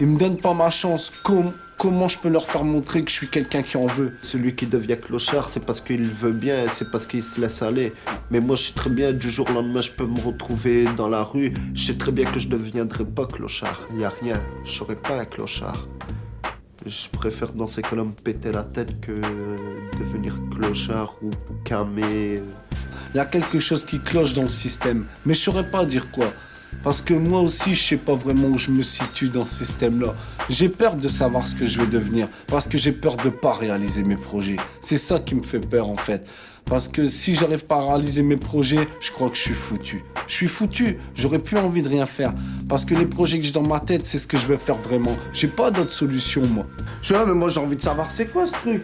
Ils me donnent pas ma chance. Comment je peux leur faire montrer que je suis quelqu'un qui en veut? Celui qui devient clochard, c'est parce qu'il veut bien, c'est parce qu'il se laisse aller. Mais moi, je sais très bien, du jour au lendemain, je peux me retrouver dans la rue. Je sais très bien que je ne deviendrai pas clochard. Il n'y a rien, je serai pas un clochard. Je préfère dans ces cas-là me péter la tête que devenir clochard ou camé. Il y a quelque chose qui cloche dans le système, mais je saurais pas dire quoi. Parce que moi aussi, je sais pas vraiment où je me situe dans ce système-là. J'ai peur de savoir ce que je vais devenir, parce que j'ai peur de pas réaliser mes projets. C'est ça qui me fait peur en fait. Parce que si j'arrive pas à réaliser mes projets, je crois que je suis foutu. Je suis foutu, j'aurais plus envie de rien faire. Parce que les projets que j'ai dans ma tête, c'est ce que je veux faire vraiment. J'ai pas d'autre solution, moi. Je suis là, mais moi j'ai envie de savoir c'est quoi ce truc.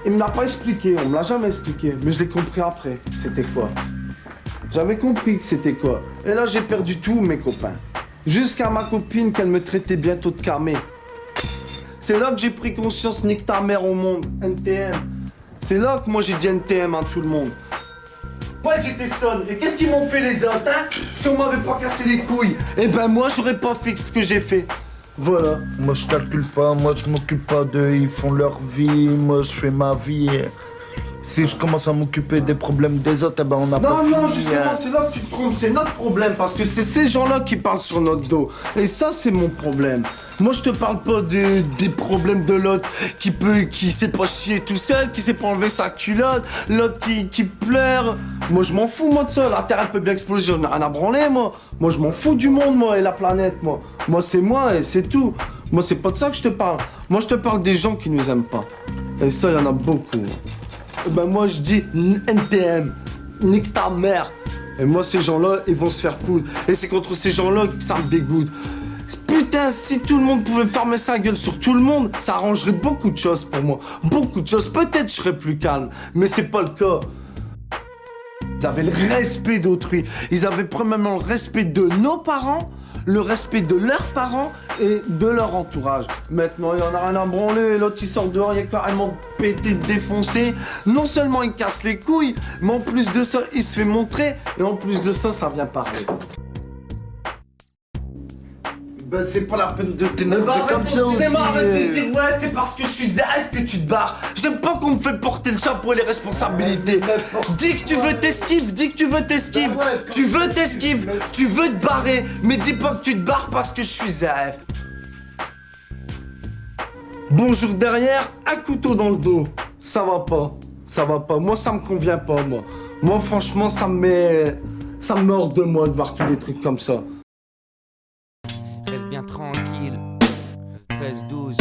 Il me l'a pas expliqué, on me l'a jamais expliqué. Mais je l'ai compris après, c'était quoi. J'avais compris que c'était quoi. Et là, j'ai perdu tous mes copains. Jusqu'à ma copine qu'elle me traitait bientôt de camé. C'est là que j'ai pris conscience, nique ta mère au monde, NTM. C'est là que moi j'ai dit NTM à tout le monde. Moi j'étais stone. Et qu'est-ce qu'ils m'ont fait les autres, hein? Si on m'avait pas cassé les couilles, eh ben moi j'aurais pas fait ce que j'ai fait. Voilà. Moi je calcule pas, moi je m'occupe pas d'eux, ils font leur vie, moi je fais ma vie. Si je commence à m'occuper des problèmes des autres, eh ben on a pas fini. Non, justement, c'est là que tu te trompes, c'est notre problème, parce que c'est ces gens-là qui parlent sur notre dos. Et ça, c'est mon problème. Moi, je te parle pas des problèmes de l'autre qui sait pas chier tout seul, qui sait pas enlever sa culotte, l'autre qui pleure. Moi, je m'en fous, moi, de ça. La Terre, elle peut bien exploser, j'en ai rien à branler, moi. Moi, je m'en fous du monde, moi, et la planète, moi. Moi, c'est moi, et c'est tout. Moi, c'est pas de ça que je te parle. Moi, je te parle des gens qui nous aiment pas. Et ça, il y en a beaucoup. Ben moi je dis NTM, nique ta mère. Et moi ces gens-là, ils vont se faire foutre. Et c'est contre ces gens-là que ça me dégoûte. Putain, si tout le monde pouvait fermer sa gueule sur tout le monde, ça arrangerait beaucoup de choses pour moi. Beaucoup de choses. Peut-être je serais plus calme, mais c'est pas le cas. Ils avaient le respect d'autrui. Ils avaient premièrement le respect de nos parents, le respect de leurs parents et de leur entourage. Maintenant, il y en a rien à branler, l'autre il sort dehors, il est carrément pété, défoncé. Non seulement il casse les couilles, mais en plus de ça, il se fait montrer, et en plus de ça, ça vient parler. Ben c'est pas la peine de t'énerver comme ça aussi. Arrête de dire ouais, c'est parce que je suis ZF que tu te barres. J'aime pas qu'on me fait porter le chapeau et les responsabilités. Dis que tu veux t'esquives, dis que tu veux t'esquives. Tu veux t'esquives, tu veux te barrer, mais dis pas que tu te barres parce que je suis ZF. Bonjour derrière, un couteau dans le dos. Ça va pas, ça va pas. Moi ça me convient pas, moi. Moi franchement ça me met hors de moi de voir tous les trucs comme ça. Reste bien tranquille. 13-12.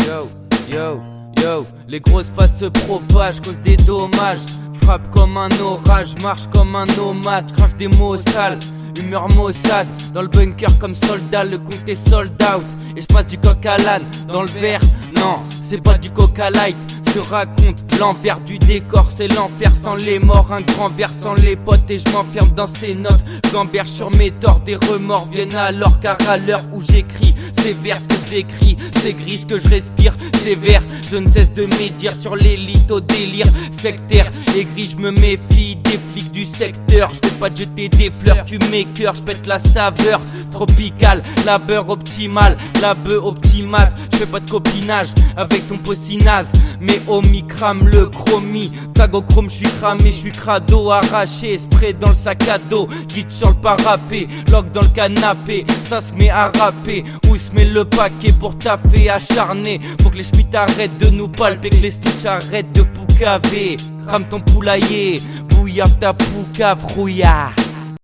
Yo, yo, yo. Les grosses faces se propagent, cause des dommages. Frappe comme un orage, marche comme un nomade. Crache des mots sales, humeur maussade. Dans le bunker comme soldat, le compte est sold out. Et je passe du coq à l'âne dans le verre. Non, c'est pas du coca light. Je raconte l'envers du décor, c'est l'enfer sans les morts, un grand verre sans les potes et je m'enferme dans ces notes. Gamberge sur mes torts, des remords viennent alors car à l'heure où j'écris ces vers ce que je décris, c'est gris ce que je respire, c'est vert. Je ne cesse de médire sur l'élite au délire sectaire. Aigri, je me méfie des flics du secteur. Je vais pas te jeter des fleurs, tu m'écœures, je pète la saveur tropicale, la beurre optimale, la bœuf optimate. Je fais pas de copinage avec ton possi naze, mais Omi crame le chromie, tag au chrome, je suis cramé, je suis crado, arraché, spray dans le sac à dos, guide sur le parapet, lock dans le canapé, ça se met à rapper, où se met le paquet pour taffer acharné, faut que les schmitts arrêtent de nous palper, que les stitch arrêtent de poucaver, crame ton poulailler, bouillave ta poucave, rouillard.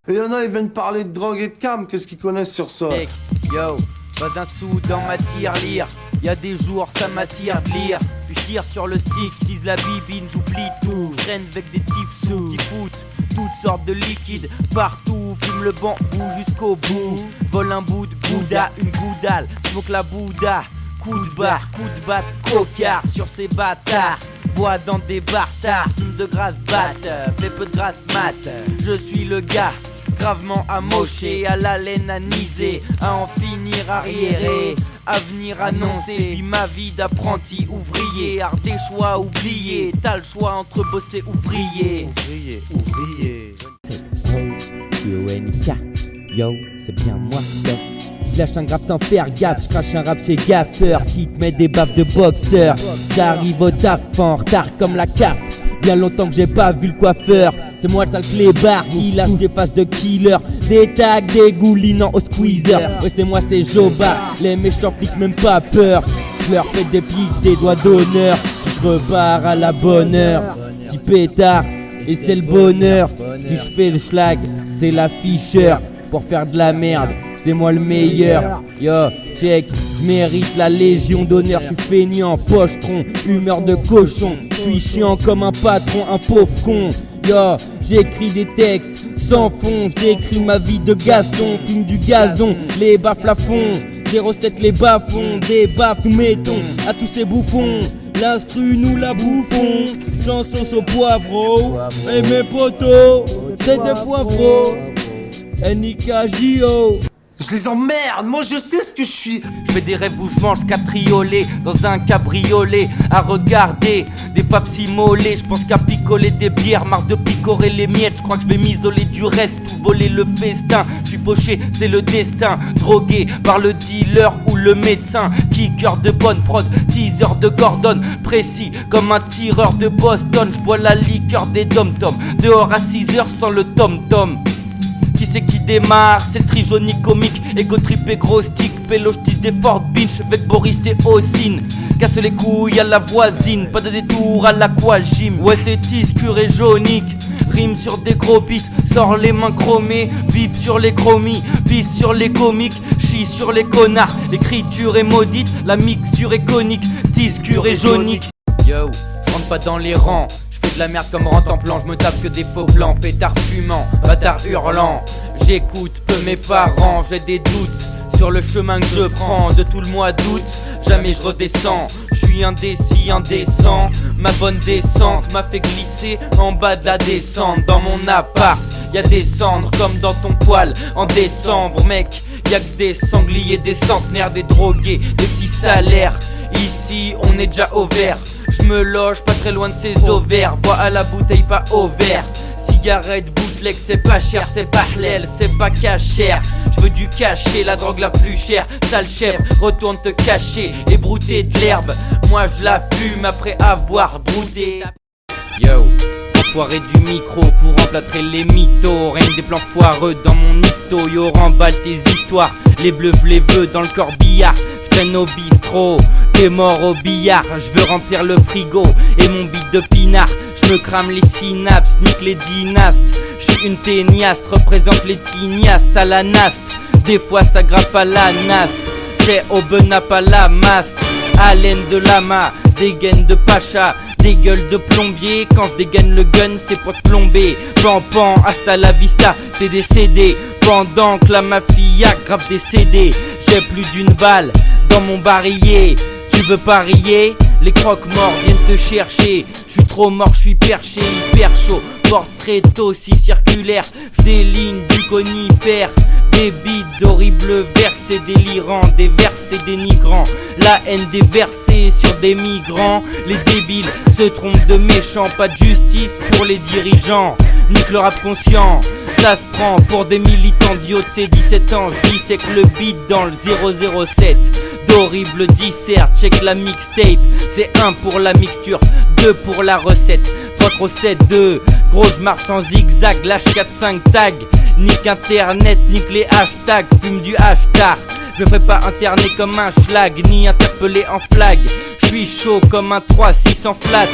Et y'en a, ils viennent parler de drogue et de cam, qu'est-ce qu'ils connaissent sur ça? Hey, yo, pas un sou dans ma tirelire. Y'a des jours ça m'attire de lire. Puis je tire sur le stick, je tease la bibine, j'oublie tout. Je traîne avec des types sous qui foutent toutes sortes de liquides partout. Fume le bambou jusqu'au bout. Vole un bout de gouda, une goudale. Smoke la bouddha. Coup de barre, coup de batte, cocard sur ces bâtards. Bois dans des bartards, fume de grasse batte. Fais peu de grasse mat. Je suis le gars gravement amoché, à la laine anisée, à en finir arriéré, avenir annoncé, puis ma vie d'apprenti ouvrier, art des choix oubliés, t'as le choix entre bosser ouvrier. Ouvrier. Yo, c'est bien moi, yo. Je Lâche un grave sans faire gaffe, j'crache un rap chez gaffeur qui te met des baffes de boxeur. J'arrive au taf en retard comme la CAF. Bien longtemps que j'ai pas vu le coiffeur. C'est moi le sale clébard qui lâche des faces de killer. Des tags dégoulinant au squeezer. Ouais c'est moi c'est Jobar. Les méchants flics même pas peur. Je leur fais des piques, des doigts d'honneur. Je repars à la bonne heure. Si pétard et c'est le bonheur. Si je fais le schlag c'est l'afficheur. Pour faire de la merde c'est moi le meilleur. Yo check, j'mérite la légion d'honneur. J'suis feignant, pochetron, humeur de cochon. J'suis chiant comme un patron, un pauvre con. Yo, j'écris des textes sans fond. J'écris ma vie de Gaston, fume du gazon, les baffes la fond. 07 les bas-fonds, des baffes nous mettons à tous ces bouffons. L'instru nous la bouffons, sans sauce au poivreau. Et mes potos, c'est des poivreaux. N.I.K.J.O. Je les emmerde, moi je sais ce que je suis. Je fais des rêves où je mange catriolé dans un cabriolet à regarder des faves s'immoler. Je pense qu'à picoler des bières, marre de picorer les miettes. Je crois que je vais m'isoler du reste ou voler le festin. Je suis fauché, c'est le destin. Drogué par le dealer ou le médecin. Kicker de bonne prod, teaser de Gordon. Précis comme un tireur de Boston. Je bois la liqueur des dom-toms. Dehors à 6h sans le tom-tom. Qui c'est qui démarre, c'est le trijonie comique. Ego trip et gros stick, pélo j'tisse des Fort Binch avec Boris et Ossine. Casse les couilles à la voisine, pas de détour à l'aquagym. Ouais c'est tiscure et jaunique, rime sur des gros beats. Sors les mains chromées, vive sur les chromies. Pisse sur les comiques, chie sur les connards. L'écriture est maudite, la mixture est conique. Tiscure et jaunique. Yo, rentre pas dans les rangs. De la merde comme rente en plan, je me tape que des faux blancs, pétard fumant, bâtard hurlant. J'écoute peu mes parents, j'ai des doutes sur le chemin que je prends. De tout le mois d'août, jamais je redescends. Je suis indécis, indécent. Ma bonne descente m'a fait glisser en bas de la descente. Dans mon appart, y'a des cendres comme dans ton poil en décembre, mec. Y'a que des sangliers, des centenaires, des drogués, des petits salaires. Ici, on est déjà au vert. Je me loge pas très loin de ces ovaires. Bois à la bouteille, pas au verre. Cigarette, bootleg, c'est pas cher, c'est pas halal, c'est pas cachère. Je veux du cachet, la drogue la plus chère. Sale chèvre, retourne te cacher et brouter de l'herbe. Moi je la fume après avoir brouté. Yo, enfoiré du micro pour emplâtrer les mythos. Rien que des plans foireux dans mon histo. Yo, remballe tes histoires. Les bleus, je les veux dans le corbillard. Je traîne au bistrot, t'es mort au billard. Je veux remplir le frigo et mon beat de pinard. Je me crame les synapses, nique les dynastes. Je suis une téniasse, représente les tignasses à la naste. Des fois ça graffe à la nasse. C'est au benap à la masse. Haleine de lama, des gaines de pacha, des gueules de plombier. Quand je dégaine le gun, c'est pour te plomber. Pan pan, hasta la vista, t'es décédé. Pendant que la mafia grave des CD. J'ai plus d'une balle dans mon barillet. Tu veux parier? Les croque-morts viennent te chercher. Je suis trop mort, je suis perché, hyper chaud. Portrait aussi circulaire. Des lignes du conifère. Des beats d'horribles versets délirants. Des versets dénigrants. La haine déversée sur des migrants. Les débiles se trompent de méchants. Pas de justice pour les dirigeants. Nique le rap conscient. Ça se prend pour des militants d'IO de ces 17 ans. Je dissèque le beat dans le 007. D'horribles disserts, check la mixtape. C'est 1 pour la mixture, 2 pour la recette. 3 trop 7, 2. Gros je marche en zigzag, lâche 4-5 tags. Nique internet, nique les hashtags. Fume du hashtag. Je me ferai pas interner comme un schlag, ni interpeller en flag. Je suis chaud comme un 3-6 en flat.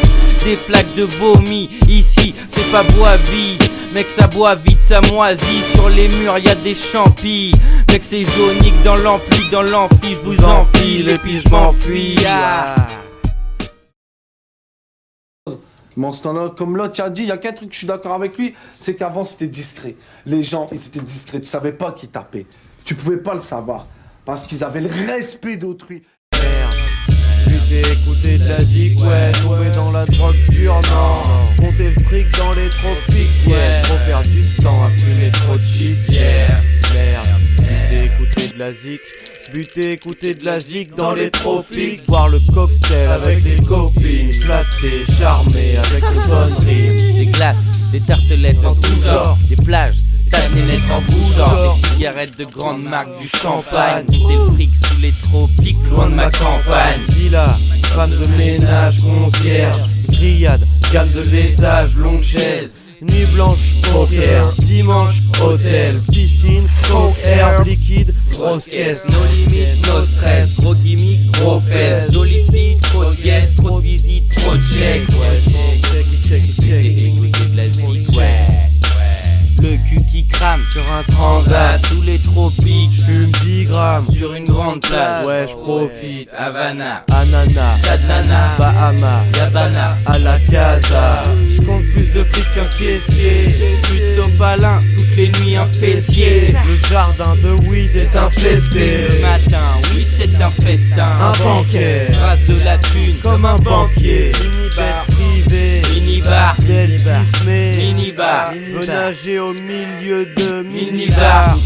Des flaques de vomi, ici c'est pas bois-vie. Mec ça boit vite, ça moisit. Sur les murs y'a des champis. Mec c'est jaunique dans l'ampli, dans l'amphi. Je vous enfile et puis je m'enfuis. Mais en ce temps-là, comme l'autre a dit, il y a qu'un truc que je suis d'accord avec lui, c'est qu'avant c'était discret. Les gens, ils étaient discrets, tu savais pas qui tapait. Tu pouvais pas le savoir, parce qu'ils avaient le respect d'autrui. Écouter de la zik, ouais, tomber dans la drogue dure, non. Compter le fric dans les tropiques, ouais. Trop perdre du temps à fumer trop de shit, yeah. Merde, buter, écouter de la zik. Buter, écouter de la zik dans les tropiques. Boire le cocktail avec les copines. Flatter, charmer avec les bonnes rimes. Des glaces, des tartelettes en tout genre. Des plages, ta nénette en bouche. Des cigarettes de grande marque, du champagne. Monter le fric sous les tropiques, loin de ma campagne. Villa, femme de ménage, concierge, grillade, gamme de l'étage, longue chaise. Nuit blanche, poker, dimanche, hôtel, piscine, coke, herbe liquide, grosse caisse. No limite, no stress, gros gimmick, gros pèse. Jolie fille, trop de guests, trop de visites, trop de checks. Écouter de la zik, ouais. Le cul qui crame sur un transat sous les tropiques. J'fume 10 grammes Sur une grande plage, ouais j'profite. Havana, Ananas, Tadlana, Bahama, Yabana, à la casa. J'compte plus de fric qu'un caissier. Suite sopalin, toutes les nuits un fessier. Le jardin de weed est infesté. Le matin, oui c'est un festin. Un banquet, Trace de la thune, comme un banquier. Mini-bar privé, minibar, Deltismé, minibar, veux nager au milieu de minibar,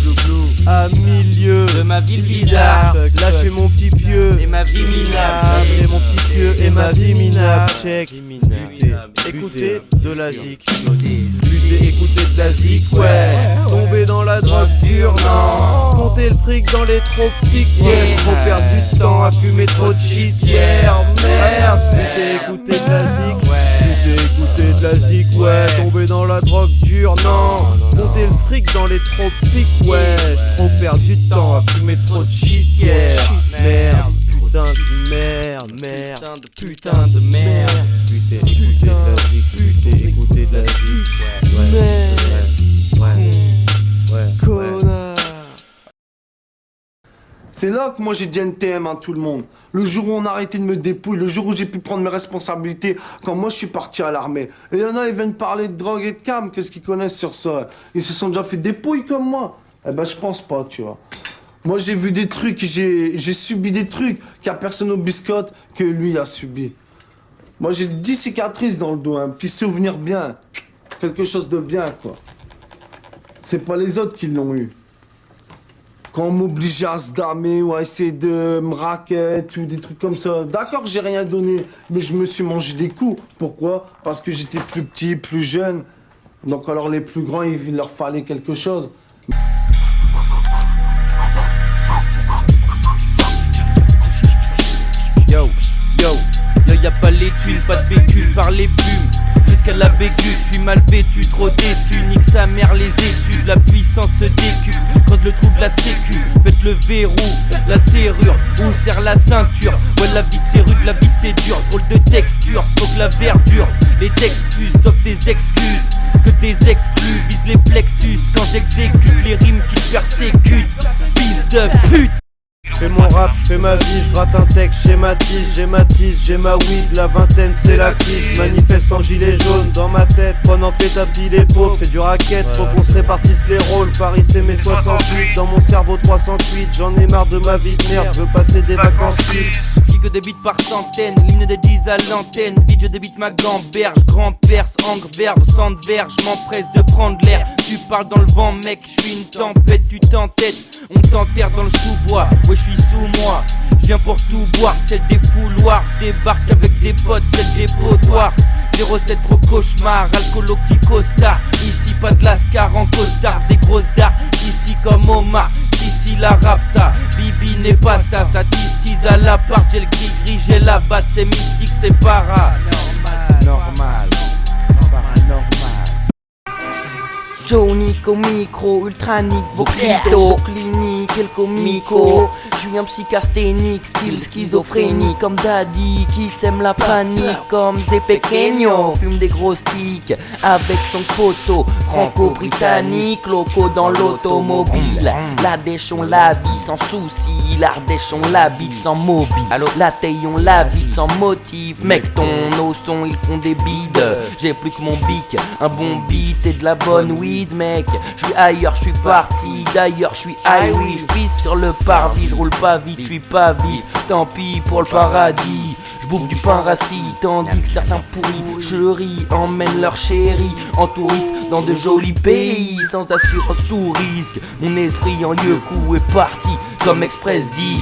à milieu de ma ville bizarre. Lâchez mon petit pieu Et ma vie minable. Lâchez mon petit pieu et ma vie minable. Check, lutter, écoutez de la zik. Lutter, écouter de la zik, ouais. Tomber dans la drogue dure, non. Compter le fric dans les tropiques, ouais. Trop perdre du temps à fumer trop de shit, yeah. Merde, lutter, écouter de la zik. Lutter, écouter de la zik, ouais. Tomber dans la drogue dure, non. Compter le fric dans les tropiques, ouais. Trop perdre du temps à fumer trop de shit, yeah. Merde, putain de merde, merde, putain de merde. Lutter, écouter de la zik, lutter, écouter de la zik, ouais. Connard. C'est là que moi j'ai dit NTM à tout le monde. Le jour où on a arrêté de me dépouiller, le jour où j'ai pu prendre mes responsabilités, quand moi je suis parti à l'armée. Et il y en a, ils viennent parler de drogue et de cam, qu'est-ce qu'ils connaissent sur ça? Ils se sont déjà fait dépouiller comme moi. Eh ben je pense pas, tu vois. Moi j'ai vu des trucs, j'ai subi des trucs qu'il n'y a personne au biscotte que lui a subi. Moi j'ai 10 cicatrices dans le dos, un petit souvenir bien. Quelque chose de bien, quoi. C'est pas les autres qui l'ont eu. Quand on m'obligeait à se damer ou à essayer de me raquette ou des trucs comme ça. D'accord, j'ai rien donné, mais je me suis mangé des coups. Pourquoi? Parce que j'étais plus petit, plus jeune. Donc alors les plus grands, il leur fallait quelque chose. Yo, y'a pas les tuiles, pas de pécule par les plumes. Jusqu'à la bécule, je suis mal vêtu, trop déçu. Nique sa mère les études, la puissance se décuple. Creuse le trou de la sécu, pète le verrou, la serrure, où serre la ceinture. Ouais la vie c'est rude, la vie c'est dur. Drôle de texture, smoke la verdure. Les textes fusent, sauf des excuses. Que des exclus visent les plexus. Quand j'exécute les rimes qui persécutent. Fils de pute. J'fais mon rap, j'fais ma vie, j'gratte un texte, schématise, j'ai ma weed, la vingtaine c'est la crise, manifeste en gilet jaune dans ma tête, pendant que t'établis les pauvres, c'est du racket, faut qu'on se répartisse les rôles, Paris c'est mes 68, dans mon cerveau 308, j'en ai marre de ma vie de merde, je veux passer des vacances suisses. Que des beats par centaines, l'hymne de 10 à l'antenne. Vite je débite ma gamberge, grand perse, angre, verbe, sang de verre. Je m'empresse de prendre l'air. Tu parles dans le vent mec, je suis une tempête, tu t'entêtes. On t'enterre dans le sous-bois, ouais je suis sous moi. Je viens pour tout boire, celle des fouloirs. Je débarque avec des potes, celle des potoirs. 07 trop cauchemar, alcoolo qui costard. Ici pas de lascar en costard, des grosses dards. Ici comme Omar, Sissi la rapta. Bibi n'est pas sta, ça tise à l'appart. J'ai le gris, j'ai la batte, c'est mystique, c'est paranormal. Nico micro, ultranique, vos clitos, clinique, el comico. Je suis un psychasthénique, style schizophrénie. Comme Daddy qui sème la panique. Comme des pequeños, fume des gros sticks avec son poteau franco-britannique. Loco dans l'automobile. L'Ardèche on l'habite sans souci. L'Ardèche on l'habite sans mobile. La taille on l'habite sans motif. Mec ton son ils font des bides. J'ai plus que mon bic, un bon beat et de la bonne weed mec. Je suis ailleurs, je suis parti d'ailleurs, je suis Irish. Je pisse sur le parvis, je roule pas vite, je suis pas vite. Tant pis pour le paradis. Je bouffe du pain rassis, tandis que certains pourris chéris emmènent leur chérie en touriste dans de jolis pays. Sans assurance tout risque, mon esprit en lieu coup est parti comme Express dit.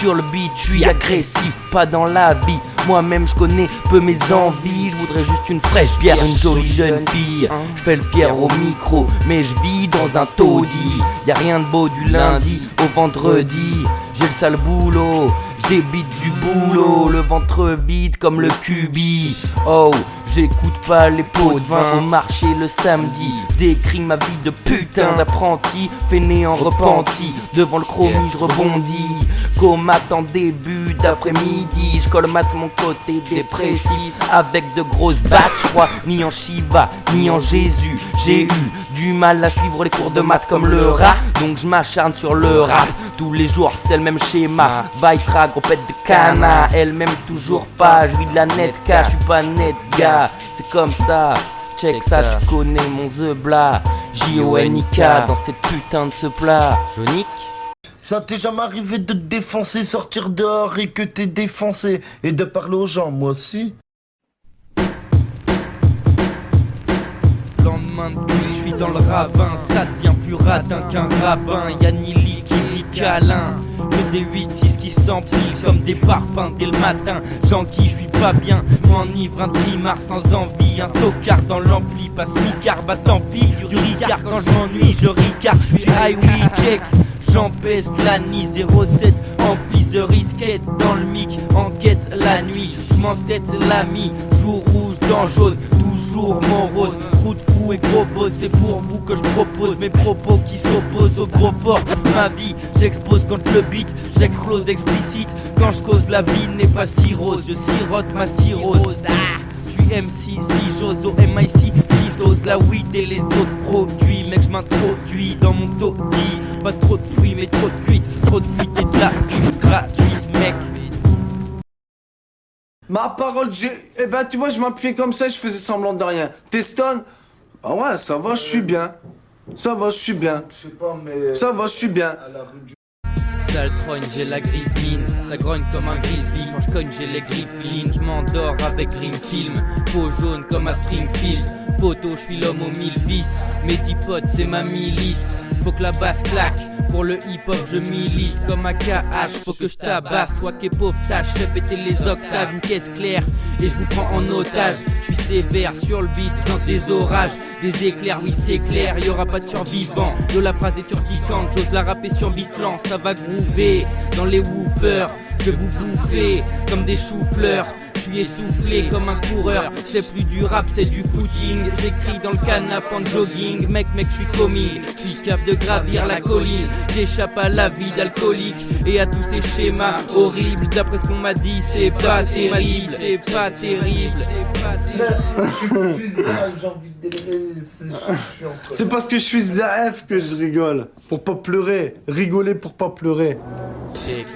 sur le beat, je suis agressif, pas dans la vie. Moi-même je connais peu mes envies. Je voudrais juste une fraîche bière, une jolie jeune fille. Je fais le fier au micro, mais je vis dans un taudis. Y'a rien de beau du lundi au vendredi. J'ai le sale boulot, je débite du boulot. Le ventre vide comme le cubi. Oh, j'écoute pas les pots de vin au marché le samedi. Décris ma vie de putain d'apprenti, fainéant repenti. Devant le chromie je rebondis. Comate en début d'après-midi. Je colmate mon côté dépressif avec de grosses battes. Je crois ni en Shiva ni en Jésus. J'ai eu du mal à suivre les cours de maths comme le rat. Donc je m'acharne sur le rap. Tous les jours c'est le même schéma. Vaitra, gros pète de cana. Elle m'aime toujours pas, je vis de la net cash. Je suis pas net gars, c'est comme ça. Check ça, tu connais mon Zebla. J-O-N-I-K dans cette putain de ce plat. Jonique. Ça t'est jamais arrivé de te défoncer, sortir dehors et que t'es défoncé et de parler aux gens, moi aussi? Lendemain de pluie, je suis dans le ravin. Ça devient plus radin qu'un rabbin. Y'a ni liquide ni câlin, que des 8-6 qui s'empilent comme des parpaings dès le matin. J'enquille, je suis pas bien, m'enivre un trimar sans envie. Un tocard dans l'ampli, passe mi-quart, bah tant pis. Du ricard quand je m'ennuie, je ricard, je suis highway check. J'empeste la nuit 07, emplis the risquette dans le mic, enquête la nuit, j'm'entête l'ami, jour rouge dans jaune, toujours mon rose, trou de fou et gros boss, c'est pour vous que je propose mes propos qui s'opposent au gros porc. Ma vie, j'expose contre le beat, j'explose explicite, quand je cause la vie n'est pas si rose, je sirote ma cirrhose. Je suis MC, si j'ose au MIC, si dose la weed et les autres produits. Mec, je m'introduis dans mon taudis. Pas trop de fruits, mais trop de cuites. Trop de fuites et de la rime gratuite, mec. Ma parole, eh ben, tu vois, je m'appuyais comme ça et je faisais semblant de rien. T'es stone? Ah ouais, ça va, je suis bien. Ça va, je suis bien. Je sais pas, mais... Ça va, je suis bien. À la rue du... Sale trogne, j'ai la grise mine. Ça grogne comme un grizzly. Quand je cogne, j'ai les griffes clean. Je m'endors avec Dream Film. Peau jaune comme à Springfield. Poteau, je suis l'homme aux 1000 vices. Mes 10 potes, c'est ma milice. Faut que la basse claque. Pour le hip-hop, je milite comme un KH. Faut que je tabasse. Soit qu'est pauvre tâche. Fais péter les octaves. Une caisse claire. Et je vous prends en otage. Je suis sévère sur le beat. Je lance des orages. Des éclairs, oui, c'est clair. Y'aura pas de survivants. Yo, la phrase est turquicante. J'ose la rapper sur beatlan. Ça va groover dans les woofers. Je vais vous bouffer comme des choux-fleurs. Je suis essoufflé comme un coureur. C'est plus du rap, c'est du footing. J'écris dans le canap' en jogging. Mec, je suis comique. Je suis capable de gravir la colline. J'échappe à la vie d'alcoolique et à tous ces schémas horribles. D'après ce qu'on m'a dit, c'est pas terrible. C'est pas terrible. C'est pas terrible. J'ai envie de délirer, c'est chiant, quoi. C'est parce que je suis Zaef que je rigole. Pour pas pleurer. Rigoler pour pas pleurer. Check,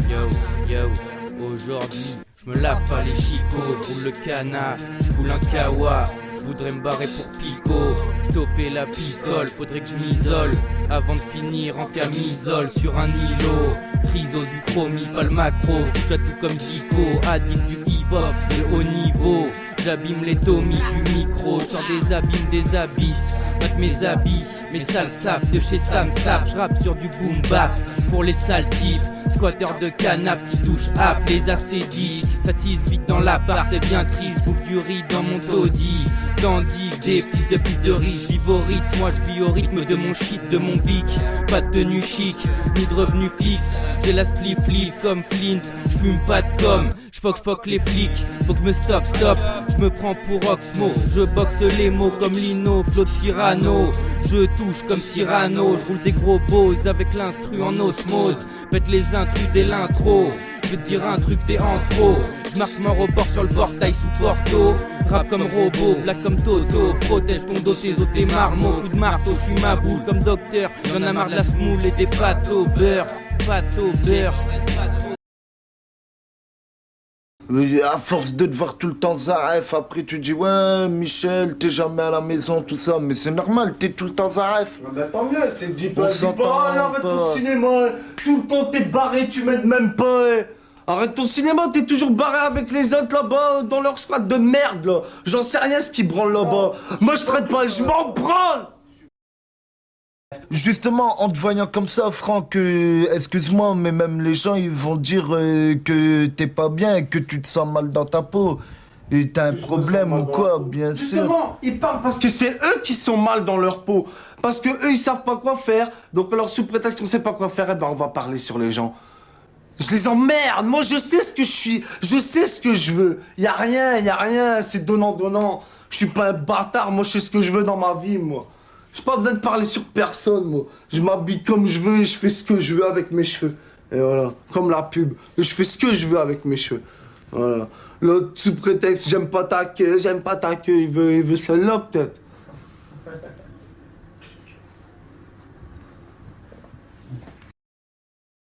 yo. Aujourd'hui, je me lave pas les chicots, je roule le canard, je coule un kawa. Je voudrais me barrer pour Pico, stopper la picole, faudrait que je m'isole avant de finir en camisole sur un îlot. Triso du chromie, pas le macro, je touche à tout comme Zico, addict du hip-hop de haut niveau. J'abîme les tomies du micro, sors des abîmes des abysses. Mate mes habits, mes sales sapes de chez Sam Sap. J'rappe sur du boom bap pour les sales types. Squatteurs de canap qui touchent app, les acédiques. Ça tisse vite dans l'appart, c'est bien triste. Bouffe du riz dans mon taudis. Tandis que des fils de riches vivent au rythme. Moi je vis au rythme de mon shit, de mon bic. Pas de tenue chic, ni de revenu fixe. J'ai la spliff comme Flint, j'fume pas de com'. J'foque les flics, faut que je me stop. Je me prends pour Oxmo, je boxe les mots comme Lino, flow de Cyrano. Je touche comme Cyrano, je roule des gros beaux avec l'instru en osmose. Pète les intrus dès l'intro, je vais te dire un truc, t'es en trop. Je marque mon report sur le portail sous Porto. Rap comme robot, black comme Toto. Protège ton dos, tes os, tes marmots. Coup de marteau, je suis ma boule comme docteur. Y'en a marre de la smoule et des pâtes au beurre. Pâtes au beurre. Mais à force de te voir tout le temps Zaef, après tu dis ouais Michel, t'es jamais à la maison, tout ça, mais c'est normal, t'es tout le temps Zaef. Bah tant mieux, c'est dis On pas, s'entend arrête pas. ton cinéma, tout le temps t'es barré, tu m'aides même pas. Arrête ton cinéma, t'es toujours barré avec les autres là-bas, dans leur squat de merde là. J'en sais rien ce qui branle là-bas. Moi je traite pas, je m'en branle. Justement, en te voyant comme ça, Franck, excuse-moi, mais même les gens, ils vont dire que t'es pas bien, que tu te sens mal dans ta peau. Et t'as un problème ou quoi, bien sûr. Justement, ils parlent parce que c'est eux qui sont mal dans leur peau. Parce que eux, ils savent pas quoi faire. Donc alors, sous prétexte qu'on sait pas quoi faire, eh ben on va parler sur les gens. Je les emmerde. Moi, je sais ce que je suis. Je sais ce que je veux. Y a rien. C'est donnant. Je suis pas un bâtard. Moi, je sais ce que je veux dans ma vie, moi. J'ai pas besoin de parler sur personne, moi. Je m'habille comme je veux et je fais ce que je veux avec mes cheveux. Et voilà, comme la pub. Et je fais ce que je veux avec mes cheveux. Voilà. L'autre, sous prétexte, j'aime pas ta queue, il veut celle-là, peut-être.